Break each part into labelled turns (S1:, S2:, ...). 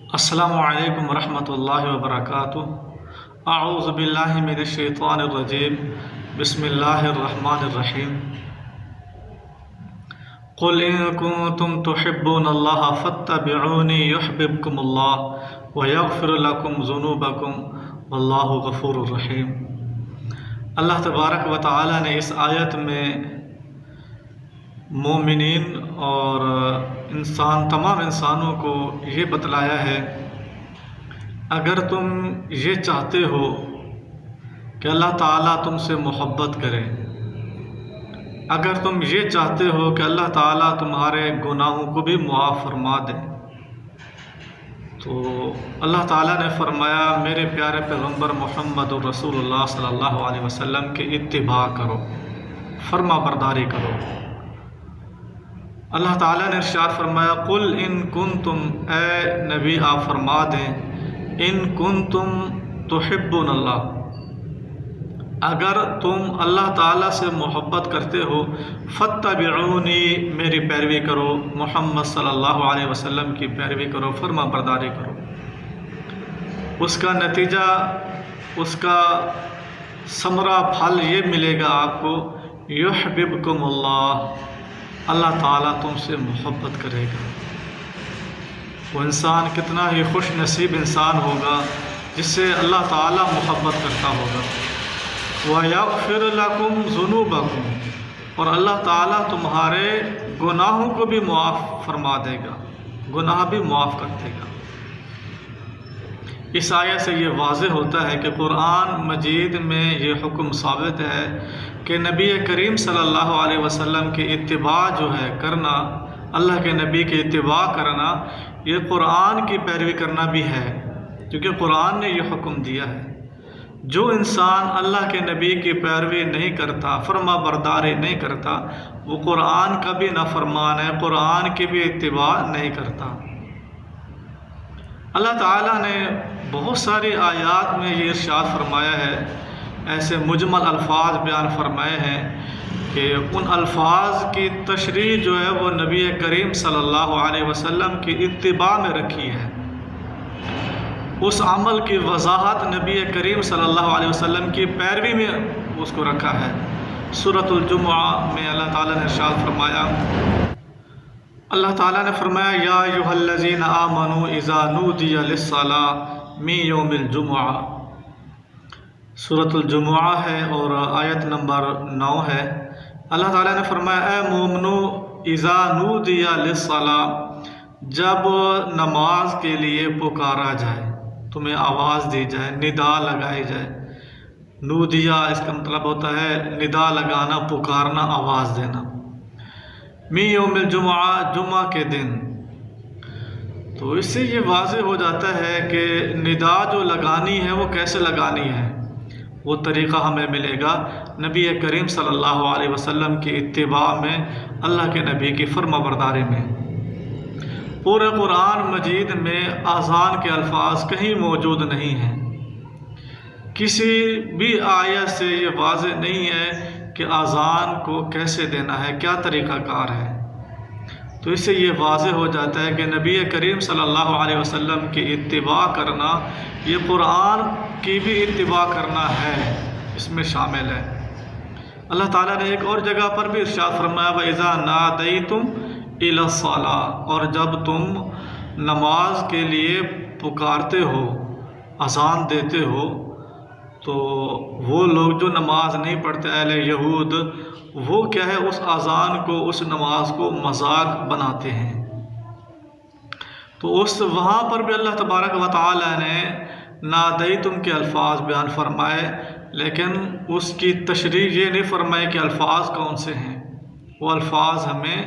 S1: السلام علیکم ورحمۃ اللہ وبرکاتہ۔ اعوذ باللہ من الشیطان الرجیم، بسم اللہ الرحمن الرحیم۔ قل ان کنتم تحبون اللہ فاتبعونی یحببکم اللہ ویغفر لکم ذنوبکم واللہ غفور الرحیم۔ اللہ تبارک و تعالی نے اس آیت میں مومنین اور تمام انسانوں کو یہ بتلایا ہے، اگر تم یہ چاہتے ہو کہ اللہ تعالیٰ تم سے محبت کرے، اگر تم یہ چاہتے ہو کہ اللہ تعالیٰ تمہارے گناہوں کو بھی معاف فرما دے، تو اللہ تعالیٰ نے فرمایا میرے پیارے پیغمبر محمد الرسول اللہ صلی اللہ علیہ وسلم کی اتباع کرو، فرما برداری کرو۔ اللہ تعالیٰ نے ارشاد فرمایا قل ان کنتم، اے نبی آپ فرما دیں، ان کنتم تحبون اللہ، اگر تم اللہ تعالیٰ سے محبت کرتے ہو، فاتبعونی، میری پیروی کرو، محمد صلی اللہ علیہ وسلم کی پیروی کرو، فرما برداری کرو۔ اس کا نتیجہ، اس کا ثمرہ، پھل یہ ملے گا آپ کو، یحببکم اللہ، اللہ تعالیٰ تم سے محبت کرے گا۔ وہ انسان کتنا ہی خوش نصیب انسان ہوگا جس سے اللہ تعالیٰ محبت کرتا ہوگا۔ وَيَغْفِرْ لَكُمْ ذُنُوبَكُمْ، اور اللہ تعالیٰ تمہارے گناہوں کو بھی معاف فرما دے گا، گناہ بھی معاف کر دے گا۔ اس آیت سے یہ واضح ہوتا ہے کہ قرآن مجید میں یہ حکم ثابت ہے کہ نبی کریم صلی اللہ علیہ وسلم کی اتباع جو ہے کرنا، اللہ کے نبی کی اتباع کرنا، یہ قرآن کی پیروی کرنا بھی ہے، کیونکہ قرآن نے یہ حکم دیا ہے۔ جو انسان اللہ کے نبی کی پیروی نہیں کرتا، فرما برداری نہیں کرتا، وہ قرآن کا بھی نافرمان ہے، قرآن کی بھی اتباع نہیں کرتا۔ اللہ تعالیٰ نے بہت ساری آیات میں یہ ارشاد فرمایا ہے، ایسے مجمل الفاظ بیان فرمائے ہیں کہ ان الفاظ کی تشریح جو ہے وہ نبی کریم صلی اللہ علیہ وسلم کی اتباع میں رکھی ہے، اس عمل کی وضاحت نبی کریم صلی اللہ علیہ وسلم کی پیروی میں اس کو رکھا ہے۔ سورۃ الجمعہ میں اللہ تعالیٰ نے ارشاد فرمایا، اللہ تعالیٰ نے فرمایا یا ایھا الذین آمنوا اذا نودی للصلاۃ من یوم الجمعہ، سورۃ الجمعہ ہے اور آیت نمبر 9 ہے۔ اللہ تعالیٰ نے فرمایا اے مومنو اذا نودی للصلاۃ، جب نماز کے لیے پکارا جائے، تمہیں آواز دی جائے، ندا لگائی جائے۔ نودیا اس کا مطلب ہوتا ہے ندا لگانا، پکارنا، آواز دینا۔ من یوم الجمعہ، جمعہ کے دن۔ تو اس سے یہ واضح ہو جاتا ہے کہ ندا جو لگانی ہے وہ کیسے لگانی ہے، وہ طریقہ ہمیں ملے گا نبی کریم صلی اللہ علیہ وسلم کی اتباع میں، اللہ کے نبی کی فرما برداری میں۔ پورے قرآن مجید میں اذان کے الفاظ کہیں موجود نہیں ہیں، کسی بھی آیت سے یہ واضح نہیں ہے کہ اذان کو کیسے دینا ہے، کیا طریقہ کار ہے۔ تو اس سے یہ واضح ہو جاتا ہے کہ نبی کریم صلی اللہ علیہ وسلم کی اتباع کرنا، یہ قرآن کی بھی اتباع کرنا ہے، اس میں شامل ہے۔ اللہ تعالیٰ نے ایک اور جگہ پر بھی ارشاد فرمایا وَإِذَا نَادَيْتُمْ إِلَى الصَّلَاةِ، اور جب تم نماز کے لیے پکارتے ہو، اذان دیتے ہو، تو وہ لوگ جو نماز نہیں پڑھتے، اہل یہود، وہ کیا ہے اس اذان کو، اس نماز کو مذاق بناتے ہیں۔ تو وہاں پر بھی اللہ تبارک و تعالی نے نادیتم کے الفاظ بیان فرمائے، لیکن اس کی تشریح یہ نہیں فرمائے کہ الفاظ کون سے ہیں، وہ الفاظ ہمیں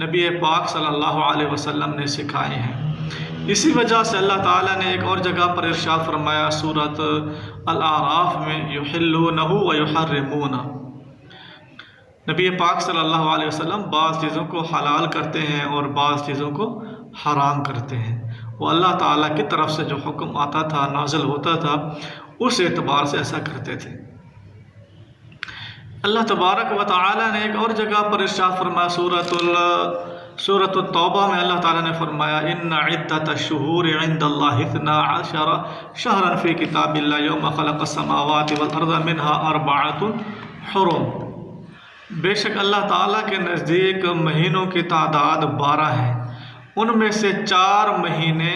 S1: نبی پاک صلی اللہ علیہ وسلم نے سکھائے ہیں۔ اسی وجہ سے اللہ تعالیٰ نے ایک اور جگہ پر ارشاد فرمایا سورۃ الاعراف میں یحلونہ ویحرمونہ، نبی پاک صلی اللہ علیہ وسلم بعض چیزوں کو حلال کرتے ہیں اور بعض چیزوں کو حرام کرتے ہیں۔ وہ اللہ تعالیٰ کی طرف سے جو حکم آتا تھا، نازل ہوتا تھا، اس اعتبار سے ایسا کرتے تھے۔ اللہ تبارک و تعالیٰ نے ایک اور جگہ پر ارشاد فرمایا سورۃ سورۃ التوبہ میں اللہ تعالیٰ نے فرمایا ان عدۃ الشہور عند اللہ 12 شہرا فی کتاب اللہ یوم خلق السماوات والارض منها 4 حرم، بے شک اللہ تعالیٰ کے نزدیک مہینوں کی تعداد 12 ہے، ان میں سے 4 مہینے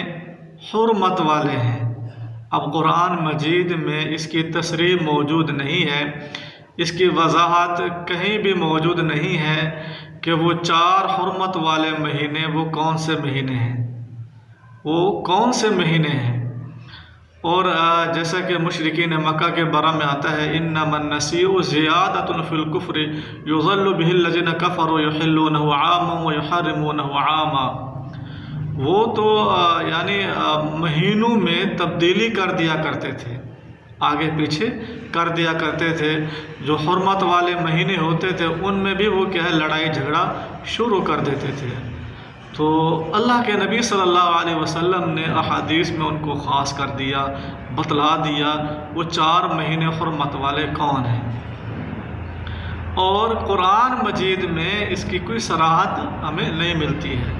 S1: حرمت والے ہیں۔ اب قرآن مجید میں اس کی تصریح موجود نہیں ہے، اس کی وضاحت کہیں بھی موجود نہیں ہے کہ وہ 4 حرمت والے مہینے وہ کون سے مہینے ہیں، وہ کون سے مہینے ہیں۔ اور جیسا کہ مشرکین مکہ کے بارے میں آتا ہے انما النسیء زیادۃ فی الکفر یضل بہ الذین کفروا یحلونہ عاما ویحرمونہ عاما، وہ تو یعنی مہینوں میں تبدیلی کر دیا کرتے تھے، آگے پیچھے کر دیا کرتے تھے۔ جو حرمت والے مہینے ہوتے تھے ان میں بھی وہ کیا ہے لڑائی جھگڑا شروع کر دیتے تھے۔ تو اللہ کے نبی صلی اللہ علیہ وسلم نے احادیث میں ان کو خاص کر دیا، بتلا دیا وہ 4 مہینے حرمت والے کون ہیں، اور قرآن مجید میں اس کی کوئی صراحت ہمیں نہیں ملتی ہے۔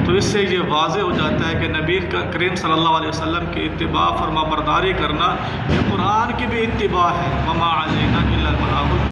S1: تو اس سے یہ واضح ہو جاتا ہے کہ نبی کریم صلی اللہ علیہ وسلم کی اتباع فرما برداری کرنا یہ قرآن کی بھی اتباع ہے۔ وما علینا الا البلاغ